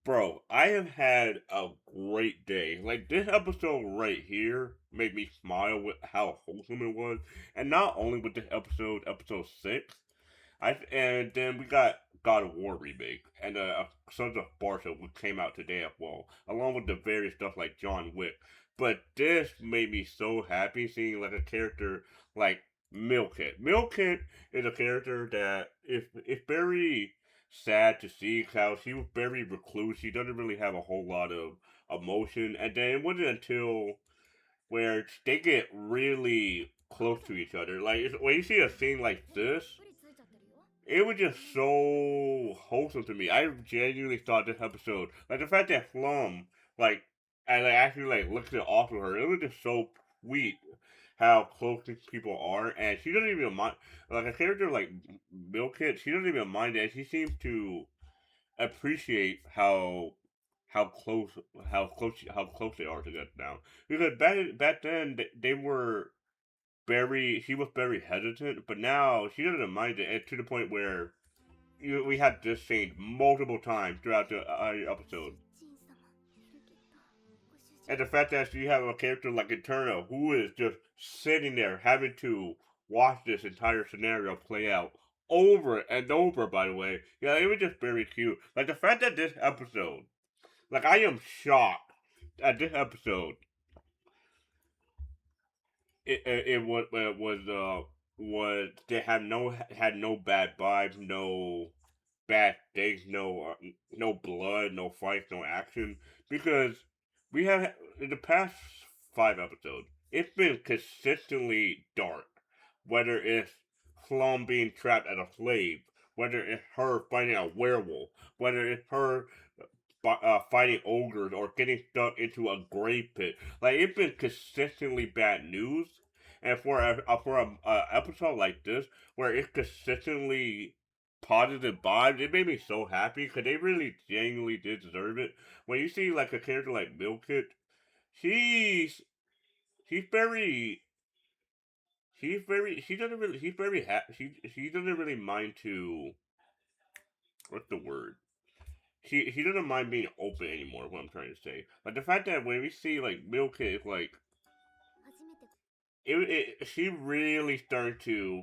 Bro, I have had a great day. Like this episode right here made me smile with how wholesome it was, and not only with this episode 6, and then we got God of War remake and Sons of Barca, which came out today as well, along with the various stuff like John Wick. But this made me so happy seeing like a character like Milkit. Milkit is a character that is very sad to see how she was very recluse. She doesn't really have a whole lot of emotion, and then it wasn't until where they get really close to each other. Like when you see a scene like this, it was just so wholesome to me. I genuinely thought this episode, like the fact that Flum, like, and I actually like looked it off of her, it was just so sweet how close these people are, and she doesn't even mind. Like a character like Milkit, she doesn't even mind it. She seems to appreciate how close they are together now. Because back then they were very she was very hesitant, but now she doesn't mind it, and to the point where we had this scene multiple times throughout the episode. And the fact that you have a character like Eterna who is just sitting there having to watch this entire scenario play out over and over, by the way. Yeah, it was just very cute. Like the fact that this episode, like I am shocked at this episode. It was they had no bad vibes, no bad things, no blood, no fights, no action, because we have in the past 5 episodes, it's been consistently dark. Whether it's Flom being trapped as a slave, whether it's her fighting a werewolf, whether it's her fighting ogres or getting stuck into a grave pit. Like it's been consistently bad news, and for a episode like this where it's consistently positive vibes, it made me so happy because they really genuinely did deserve it. When you see like a character like Milkit, she's she's very she doesn't really she doesn't really mind to what's the word he doesn't mind being open anymore. What I'm trying to say, like the fact that when we see like Milkit, like she really started to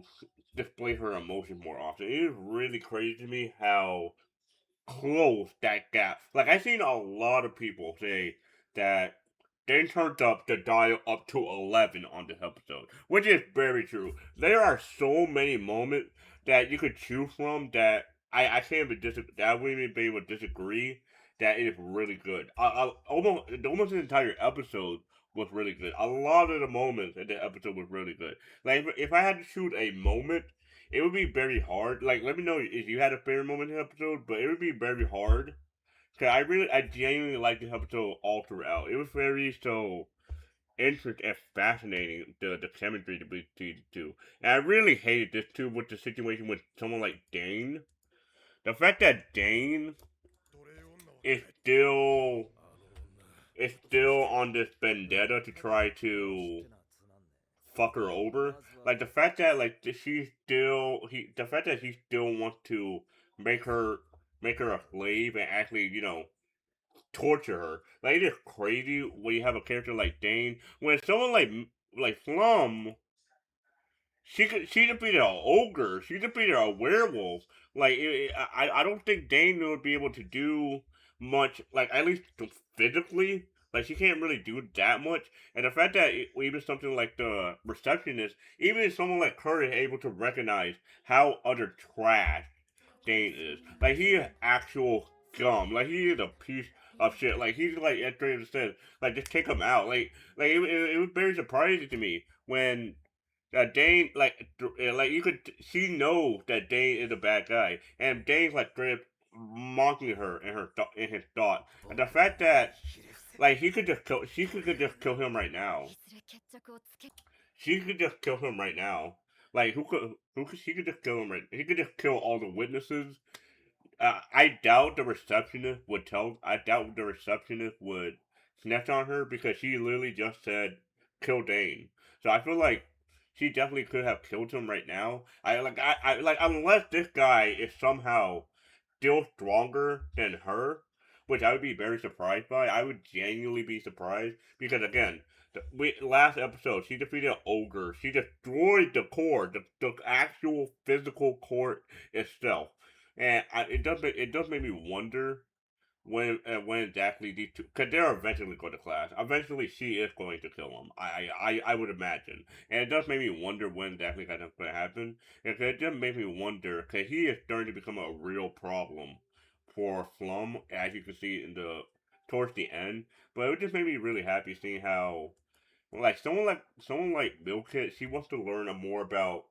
display her emotions more often. It is really crazy to me how close that gap. Like I've seen a lot of people say that they turned up the dial up to 11 on this episode, which is very true. There are so many moments that you could choose from that I can't even that I wouldn't even be able to disagree that it is really good. Almost the entire episode was really good. A lot of the moments in the episode was really good. Like if I had to choose a moment, it would be very hard. Like, let me know if you had a favorite moment in the episode, but it would be very hard. Cause I genuinely liked this episode all throughout. It was very so interesting and fascinating the chemistry between the two. And I really hated this too with the situation with someone like Dane. The fact that Dane is still on this vendetta to try to fuck her over. Like the fact that the fact that he still wants to make her make her a slave and actually torture her. Like it is crazy when you have a character like Dane. When someone like Flum, she defeated an ogre. She defeated a werewolf. Like I don't think Dane would be able to do much. Like at least physically. Like she can't really do that much. And the fact that even something like the receptionist, even if someone like her is able to recognize how utter trash Dane is. Like he is actual scum. Like he is a piece of shit. Like he's like as Trader said, like just take him out. It was very surprising to me when Dane like you could she knows that Dane is a bad guy, and Dane's like straight up mocking her in in his thought, and the fact that like he could just kill she could just kill him right now. She could just kill him right now. Like who could she could just kill him right? He could just kill all the witnesses. I doubt the receptionist would tell. I doubt the receptionist would snitch on her because she literally just said kill Dane. So I feel like she definitely could have killed him right now. I like unless this guy is somehow still stronger than her. which I would be very surprised by. I would genuinely be surprised because again, last episode she defeated an ogre. She destroyed the core, the actual physical core itself, and it does make me wonder when exactly these two, because they're eventually going to clash. Eventually, she is going to kill him. I would imagine, and it does make me wonder when exactly that's going to happen. And it just makes me wonder because he is starting to become a real problem for Flum, as you can see in the towards the end. But it just made me really happy seeing how someone like Milkit, she wants to learn more about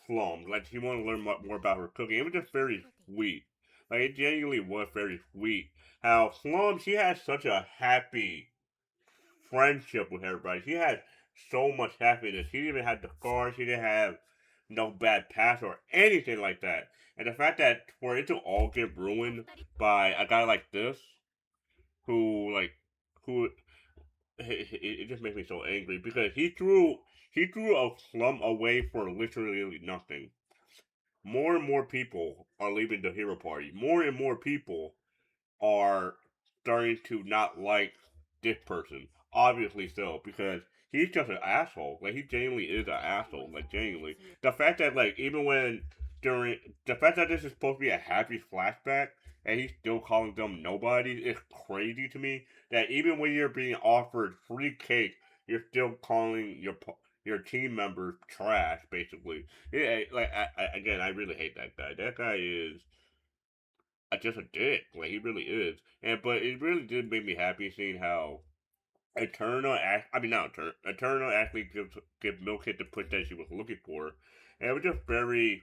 Flum. Like she wanted to learn more about her cooking. It was just very sweet. Like it genuinely was very sweet. How Flum, she had such a happy friendship with everybody. She had so much happiness. She didn't even have the scars. She didn't have no bad past or anything like that. And the fact that for it to all get ruined by a guy like this, who like who it just makes me so angry because he threw a Flum away for literally nothing. More and more people are leaving the hero party. More and more people are starting to not like this person. Obviously so, because he's just an asshole. Like he genuinely is an asshole. Like genuinely. The fact that like even when during the fact that this is supposed to be a happy flashback and he's still calling them nobodies is crazy to me. That even when you're being offered free cake, you're still calling your team members trash. Basically, yeah. Like again, I really hate that guy. That guy is just a dick. Like he really is. And but it really did make me happy seeing how I mean not Eternal actually give Milkhead the push that she was looking for. And it was just very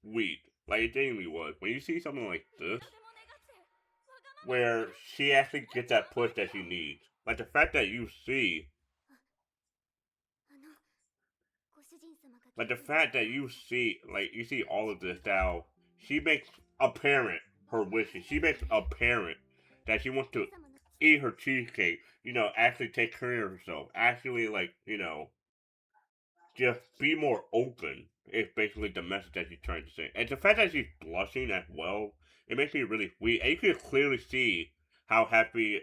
sweet. Like it genuinely was. When you see something like this, where she actually gets that push that she needs. Like the fact that the fact that you see all of this now, she makes apparent her wishes. She makes apparent that she wants to eat her cheesecake, actually take care of herself, actually just be more open is basically the message that she's trying to say. And the fact that she's blushing as well, it makes me really sweet. And you can clearly see how happy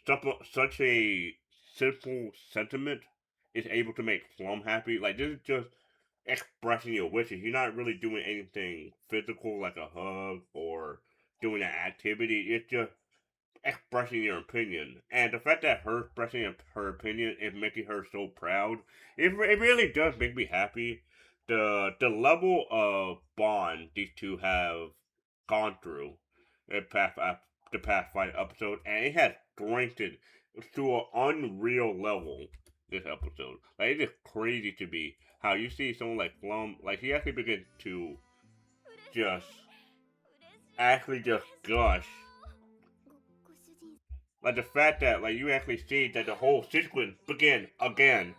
such a simple sentiment is able to make Plum happy. Like this is just expressing your wishes. You're not really doing anything physical like a hug or doing an activity. It's just expressing your opinion. And the fact that her expressing her opinion is making her so proud, it really does make me happy. The level of bond these two have gone through the past five episodes, and it has strengthened to an unreal level this episode. Like it is crazy to me how you see someone like Flum, like he actually begins to just just gush. Like the fact that like you actually see that the whole sequence begin again,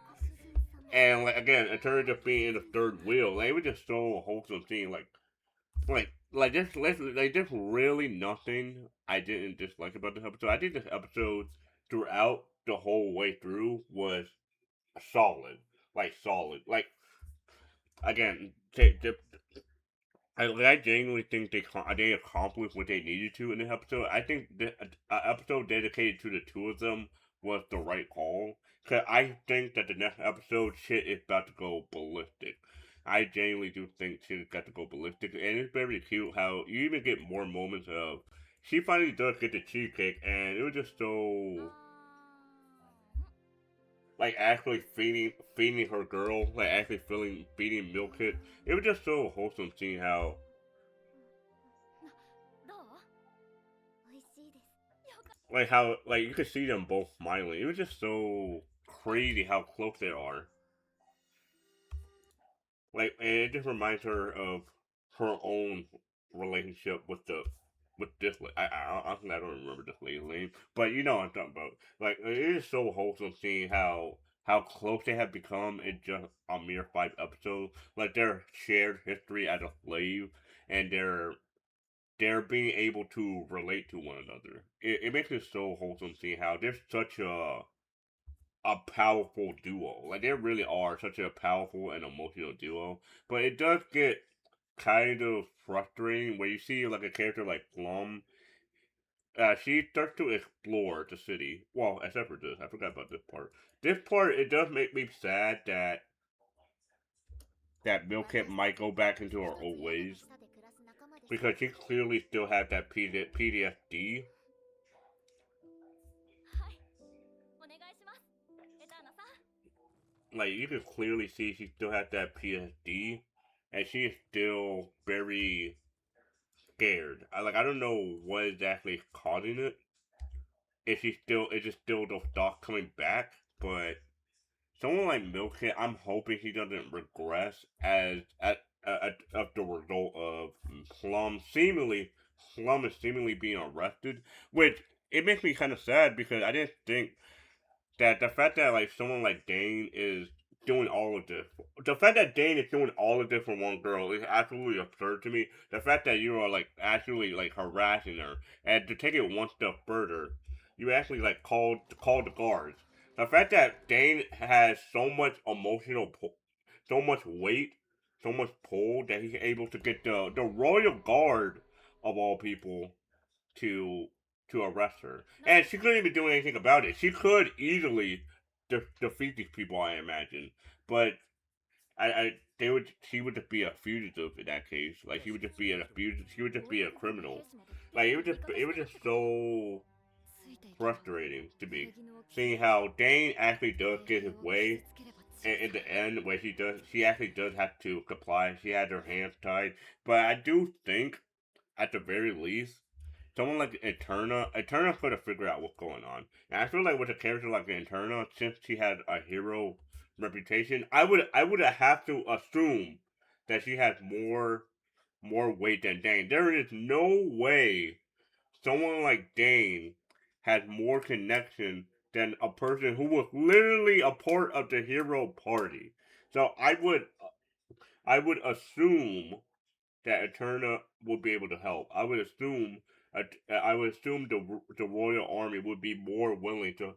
and like again it turns to being in the third wheel. Like it was just so wholesome seeing there's really nothing I didn't dislike about this episode. I think this episode throughout the whole way through was solid, like solid. Like again, I genuinely think they accomplished what they needed to in this episode. I think the episode dedicated to the two of them was the right call. Cause I think that the next episode shit is about to go ballistic. I genuinely do think shit is got to go ballistic, and it's very cute how you even get more moments of she finally does get the cheesecake, and it was just so like actually feeding her girl, like actually feeding Milkit. It was just so wholesome seeing how you could see them both smiling. It was just so crazy how close they are. Like, and it just reminds her of her own relationship with this. I don't remember this lady's name, but you know what I'm talking about. Like, it is so wholesome seeing how close they have become in just a mere five episodes. Like their shared history as a slave, and they're being able to relate to one another. It makes it so wholesome seeing how there's such a powerful duo. Like they really are such a powerful and emotional duo. But it does get kind of frustrating when you see like a character like Flum. She starts to explore the city. Well, except for this, I forgot about this part. This part, it does make me sad that Milkit might go back into her old ways because she clearly still has that PTSD. Like you can clearly see she still has that PTSD, and she is still very scared. I don't know what exactly causing it. If she still, it's just still the thought coming back, but someone like Milkit, I'm hoping he doesn't regress as the result of Plum is seemingly being arrested, which it makes me kind of sad because I didn't think that the fact that like someone like Dein is doing all of this, the fact that Dein is doing all of this for one girl is absolutely absurd to me. The fact that you are like actually like harassing her, and to take it one step further, you actually like called the guards. The fact that Dane has so much so much weight, so much pull that he's able to get the royal guard of all people to to arrest her, and she couldn't even do anything about it. She could easily defeat these people, I imagine, but they would she would just be a fugitive in that case. Like she would just be a fugitive. She would just be a criminal. Like it was just so frustrating to me, seeing how Dane actually does get his way. And in the end, where she actually does have to comply. She had her hands tied, but I do think at the very least, someone like Eterna could have figured out what's going on. And I feel like with a character like Eterna, since she had a hero reputation, I would have to assume that she has more weight than Dane. There is no way someone like Dane has more connection than a person who was literally a part of the hero party. So I would assume that Eterna would be able to help. I would assume the royal army would be more willing to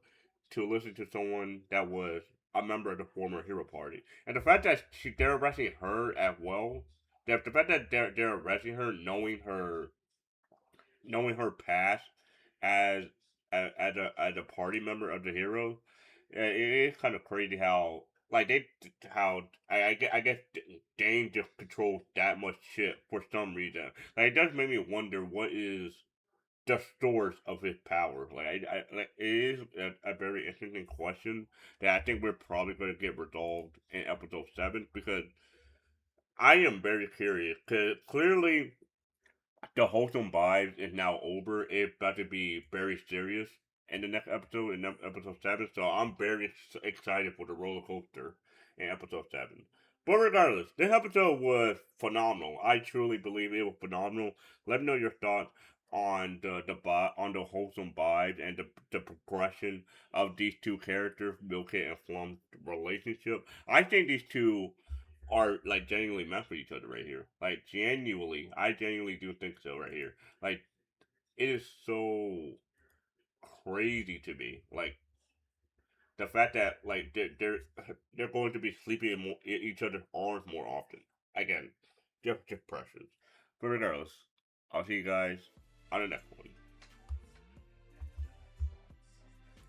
listen to someone that was a member of the former hero party. And the fact that they're arresting her as well, the fact that they're arresting her knowing her past as as a party member of the heroes, it is kind of crazy how like they how I guess Dane just controls that much shit for some reason. Like it does make me wonder what is the source of his power. Like it is a very interesting question that I think we're probably going to get resolved in episode 7 because I am very curious because clearly the wholesome vibes is now over. It's about to be very serious in the next episode, in episode 7. So I'm very excited for the roller coaster in episode 7. But regardless, this episode was phenomenal. I truly believe it was phenomenal. Let me know your thoughts on on the wholesome vibes and the progression of these two characters, Milkit and Flum's relationship. I think these two are like genuinely meant for each other right here. Like I genuinely do think so right here. Like it is so crazy to me. Like the fact that like they're going to be sleeping in each other's arms more often. Again, just precious. But regardless, I'll see you guys on the next one.